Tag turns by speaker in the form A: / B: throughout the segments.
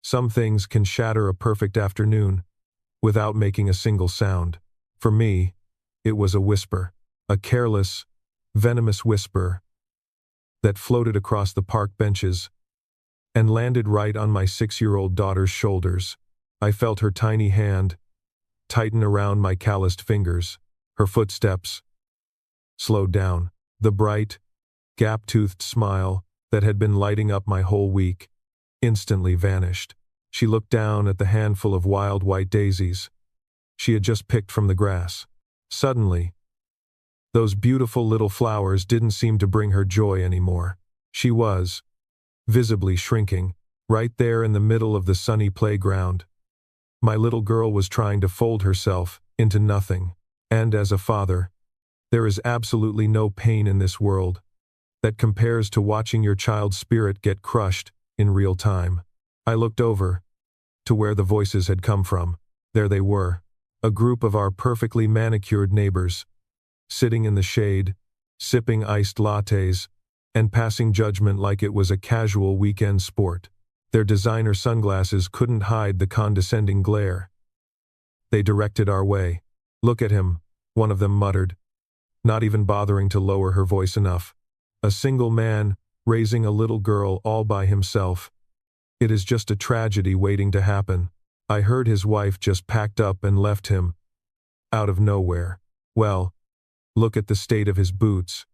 A: Some things can shatter a perfect afternoon without making a single sound. For me, it was a whisper, a careless, venomous whisper that floated across the park benches and landed right on my 6-year-old daughter's shoulders. I felt her tiny hand tighten around my calloused fingers. Her footsteps slowed down. The bright, gap-toothed smile that had been lighting up my whole week instantly vanished. She looked down at the handful of wild white daisies she had just picked from the grass. Suddenly, those beautiful little flowers didn't seem to bring her joy anymore. She was, visibly shrinking, right there in the middle of the sunny playground. My little girl was trying to fold herself into nothing. And as a father, there is absolutely no pain in this world that compares to watching your child's spirit get crushed in real time. I looked over to where the voices had come from. There they were, a group of our perfectly manicured neighbors, sitting in the shade, sipping iced lattes, and passing judgment like it was a casual weekend sport. Their designer sunglasses couldn't hide the condescending glare. They directed our way. "Look at him," one of them muttered, not even bothering to lower her voice enough. "A single man raising a little girl all by himself. It is just a tragedy waiting to happen. I heard his wife just packed up and left him. Out of nowhere. Well, look at the state of his boots.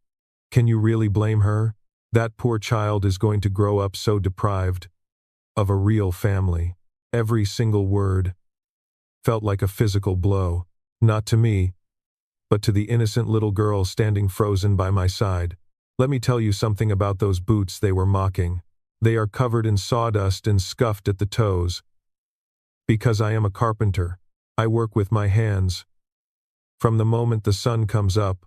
A: Can you really blame her? That poor child is going to grow up so deprived of a real family." Every single word felt like a physical blow, not to me, but to the innocent little girl standing frozen by my side. "Let me tell you something about those boots," they were mocking. "They are covered in sawdust and scuffed at the toes. Because I am a carpenter, I work with my hands. From the moment the sun comes up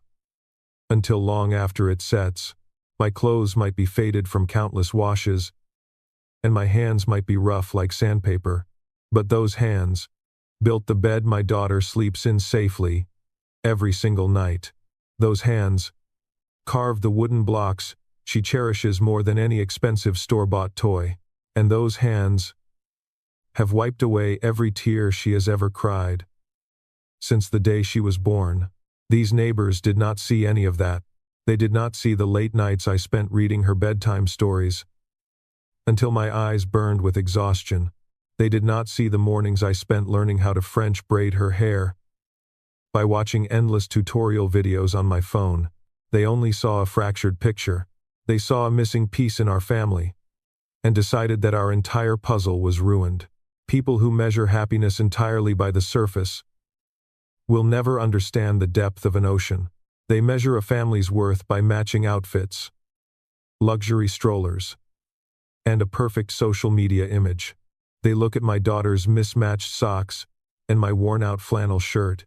A: until long after it sets, my clothes might be faded from countless washes, and my hands might be rough like sandpaper. But those hands built the bed my daughter sleeps in safely every single night. Those hands carved the wooden blocks she cherishes more than any expensive store-bought toy. And those hands have wiped away every tear she has ever cried since the day she was born." These neighbors did not see any of that. They did not see the late nights I spent reading her bedtime stories until my eyes burned with exhaustion. They did not see the mornings I spent learning how to French braid her hair by watching endless tutorial videos on my phone. They only saw a fractured picture. They saw a missing piece in our family and decided that our entire puzzle was ruined. People who measure happiness entirely by the surface will never understand the depth of an ocean. They measure a family's worth by matching outfits, luxury strollers, and a perfect social media image. They look at my daughter's mismatched socks and my worn-out flannel shirt,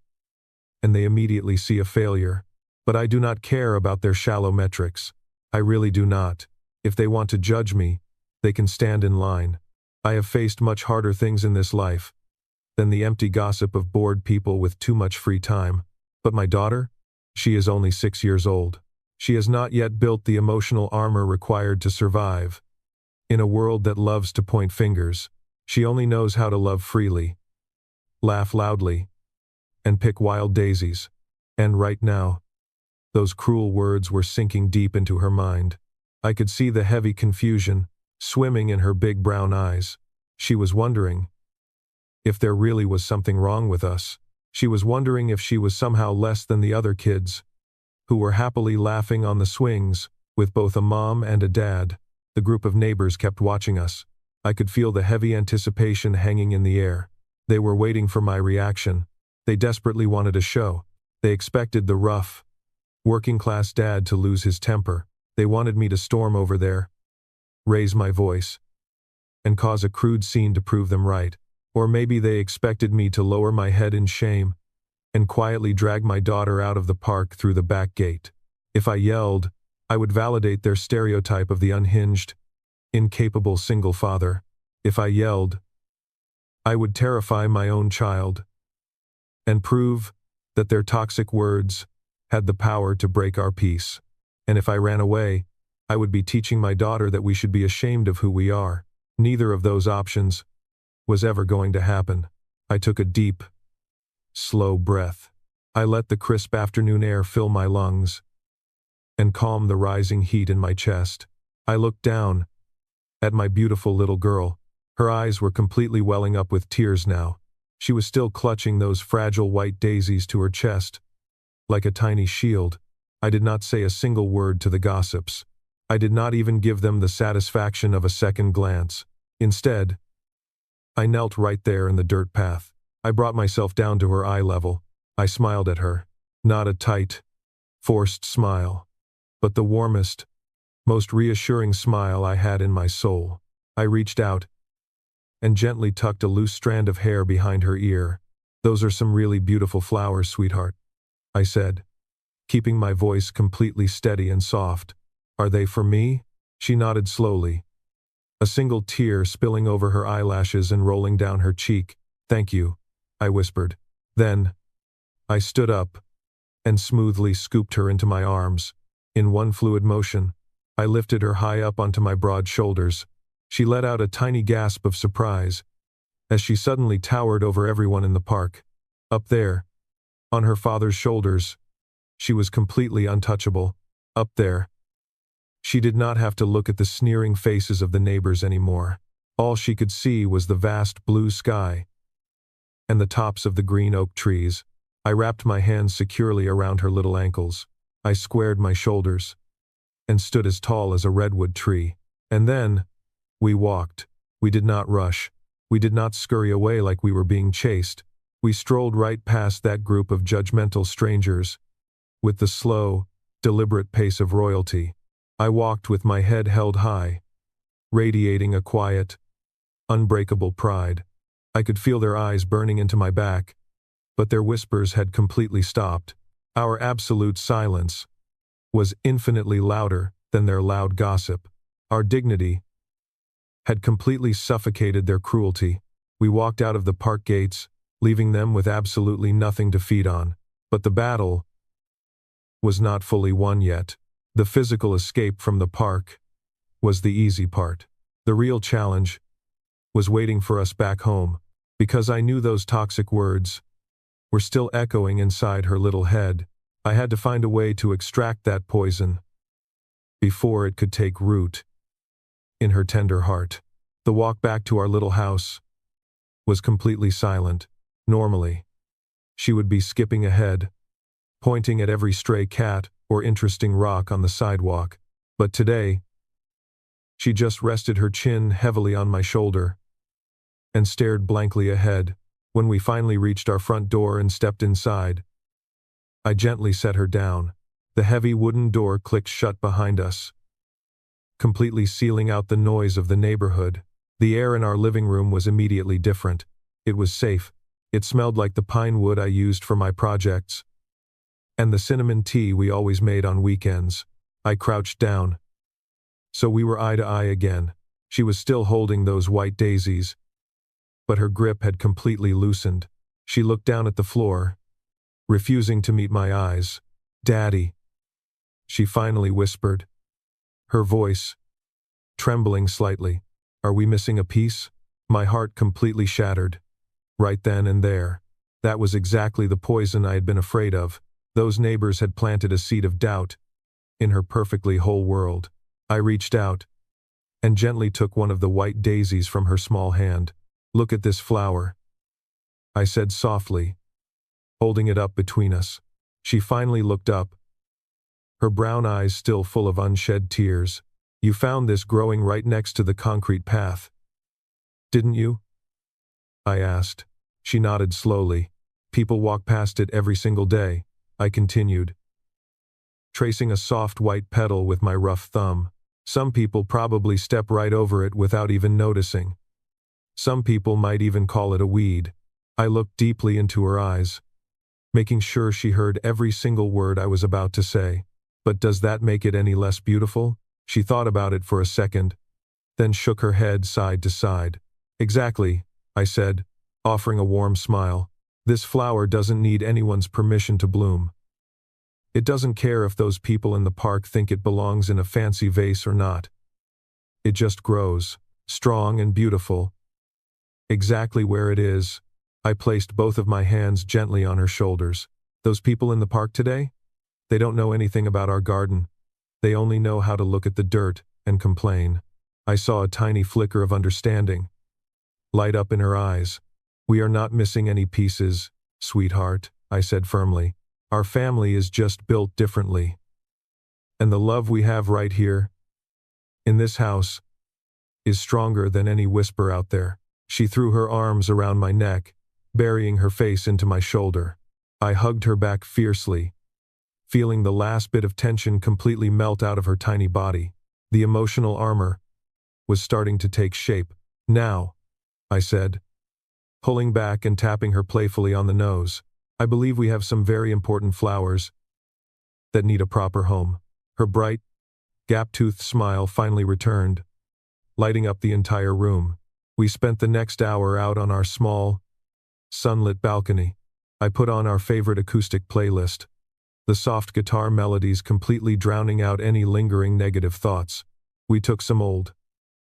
A: and they immediately see a failure. But I do not care about their shallow metrics. I really do not. If they want to judge me, they can stand in line. I have faced much harder things in this life than the empty gossip of bored people with too much free time. But my daughter? She is only 6 years old. She has not yet built the emotional armor required to survive. In a world that loves to point fingers, she only knows how to love freely, laugh loudly, and pick wild daisies. And right now, those cruel words were sinking deep into her mind. I could see the heavy confusion swimming in her big brown eyes. She was wondering if there really was something wrong with us. She was wondering if she was somehow less than the other kids, who were happily laughing on the swings with both a mom and a dad. The group of neighbors kept watching us. I could feel the heavy anticipation hanging in the air. They were waiting for my reaction. They desperately wanted a show. They expected the rough, working-class dad to lose his temper. They wanted me to storm over there, raise my voice, and cause a crude scene to prove them right. Or maybe they expected me to lower my head in shame and quietly drag my daughter out of the park through the back gate. If I yelled, I would validate their stereotype of the unhinged, incapable single father. If I yelled, I would terrify my own child and prove that their toxic words had the power to break our peace. And if I ran away, I would be teaching my daughter that we should be ashamed of who we are. Neither of those options was ever going to happen. I took a deep, slow breath. I let the crisp afternoon air fill my lungs and calm the rising heat in my chest. I looked down at my beautiful little girl. Her eyes were completely welling up with tears now. She was still clutching those fragile white daisies to her chest, like a tiny shield. I did not say a single word to the gossips. I did not even give them the satisfaction of a second glance. Instead, I knelt right there in the dirt path. I brought myself down to her eye level. I smiled at her. Not a tight, forced smile, but the warmest, most reassuring smile I had in my soul. I reached out and gently tucked a loose strand of hair behind her ear. "Those are some really beautiful flowers, sweetheart," I said, keeping my voice completely steady and soft. "Are they for me?" She nodded slowly, a single tear spilling over her eyelashes and rolling down her cheek. "Thank you," I whispered. Then, I stood up and smoothly scooped her into my arms. In one fluid motion, I lifted her high up onto my broad shoulders. She let out a tiny gasp of surprise as she suddenly towered over everyone in the park. Up there, on her father's shoulders, she was completely untouchable. Up there, she did not have to look at the sneering faces of the neighbors anymore. All she could see was the vast blue sky and the tops of the green oak trees. I wrapped my hands securely around her little ankles. I squared my shoulders and stood as tall as a redwood tree. And then, we walked. We did not rush. We did not scurry away like we were being chased. We strolled right past that group of judgmental strangers, with the slow, deliberate pace of royalty. I walked with my head held high, radiating a quiet, unbreakable pride. I could feel their eyes burning into my back, but their whispers had completely stopped. Our absolute silence was infinitely louder than their loud gossip. Our dignity had completely suffocated their cruelty. We walked out of the park gates, leaving them with absolutely nothing to feed on. But the battle was not fully won yet. The physical escape from the park was the easy part. The real challenge was waiting for us back home, because I knew those toxic words were still echoing inside her little head. I had to find a way to extract that poison before it could take root in her tender heart. The walk back to our little house was completely silent. Normally, she would be skipping ahead, pointing at every stray cat or interesting rock on the sidewalk. But today, she just rested her chin heavily on my shoulder and stared blankly ahead. When we finally reached our front door and stepped inside, I gently set her down. The heavy wooden door clicked shut behind us, completely sealing out the noise of the neighborhood. The air in our living room was immediately different. It was safe. It smelled like the pine wood I used for my projects, and the cinnamon tea we always made on weekends. I crouched down, so we were eye to eye again. She was still holding those white daisies, but her grip had completely loosened. She looked down at the floor, refusing to meet my eyes. "Daddy," she finally whispered, her voice trembling slightly. "Are we missing a piece?" My heart completely shattered. Right then and there. That was exactly the poison I had been afraid of. Those neighbors had planted a seed of doubt in her perfectly whole world. I reached out and gently took one of the white daisies from her small hand. "Look at this flower," I said softly, holding it up between us. She finally looked up, her brown eyes still full of unshed tears. "You found this growing right next to the concrete path, didn't you?" I asked. She nodded slowly. "People walk past it every single day," I continued, tracing a soft white petal with my rough thumb. "Some people probably step right over it without even noticing. Some people might even call it a weed." I looked deeply into her eyes, making sure she heard every single word I was about to say. "But does that make it any less beautiful?" She thought about it for a second, then shook her head side to side. "Exactly," I said, offering a warm smile. "This flower doesn't need anyone's permission to bloom. It doesn't care if those people in the park think it belongs in a fancy vase or not. It just grows, strong and beautiful, Exactly where it is. I placed both of my hands gently on her shoulders. Those people in the park today? They don't know anything about our garden. They only know how to look at the dirt and complain. I saw a tiny flicker of understanding light up in her eyes. We are not missing any pieces, sweetheart, I said firmly. Our family is just built differently. And the love we have right here, in this house, is stronger than any whisper out there. She threw her arms around my neck, burying her face into my shoulder. I hugged her back fiercely, feeling the last bit of tension completely melt out of her tiny body. The emotional armor was starting to take shape. Now, I said, pulling back and tapping her playfully on the nose. I believe we have some very important flowers that need a proper home. Her bright, gap-toothed smile finally returned, lighting up the entire room. We spent the next hour out on our small, sunlit balcony. I put on our favorite acoustic playlist, the soft guitar melodies completely drowning out any lingering negative thoughts. We took some old,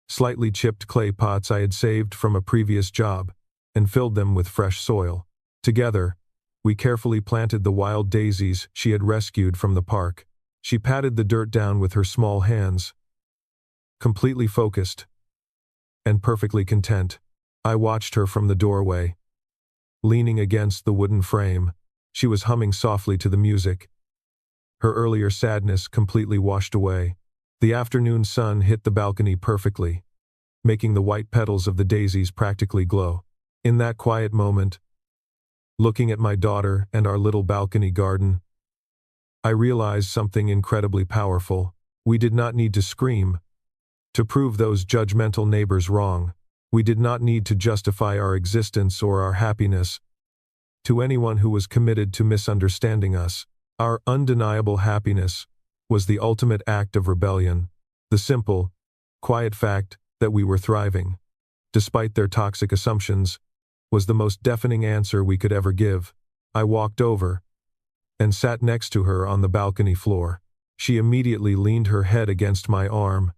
A: slightly chipped clay pots I had saved from a previous job and filled them with fresh soil. Together, we carefully planted the wild daisies she had rescued from the park. She patted the dirt down with her small hands, completely focused and perfectly content. I watched her from the doorway. Leaning against the wooden frame, she was humming softly to the music. Her earlier sadness completely washed away. The afternoon sun hit the balcony perfectly, making the white petals of the daisies practically glow. In that quiet moment, looking at my daughter and our little balcony garden, I realized something incredibly powerful. We did not need to scream to prove those judgmental neighbors wrong. We did not need to justify our existence or our happiness to anyone who was committed to misunderstanding us. Our undeniable happiness was the ultimate act of rebellion, the simple, quiet fact that we were thriving, despite their toxic assumptions, was the most deafening answer we could ever give. I walked over and sat next to her on the balcony floor. She immediately leaned her head against my arm,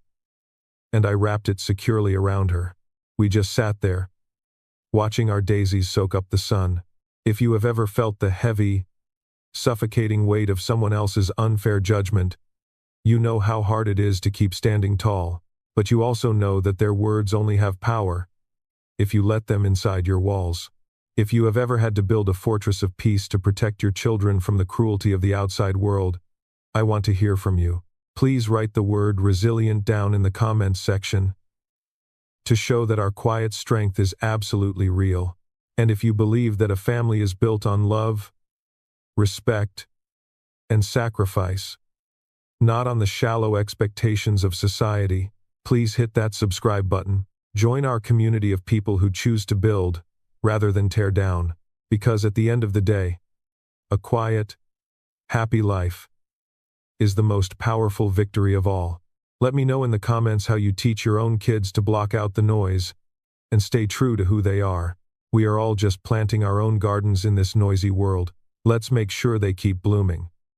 A: and I wrapped it securely around her. We just sat there, watching our daisies soak up the sun. If you have ever felt the heavy, suffocating weight of someone else's unfair judgment, you know how hard it is to keep standing tall, but you also know that their words only have power if you let them inside your walls. If you have ever had to build a fortress of peace to protect your children from the cruelty of the outside world, I want to hear from you. Please write the word resilient down in the comments section to show that our quiet strength is absolutely real. And if you believe that a family is built on love, respect, and sacrifice, not on the shallow expectations of society, please hit that subscribe button. Join our community of people who choose to build rather than tear down, because at the end of the day, a quiet, happy life is the most powerful victory of all. Let me know in the comments how you teach your own kids to block out the noise and stay true to who they are. We are all just planting our own gardens in this noisy world. Let's make sure they keep blooming.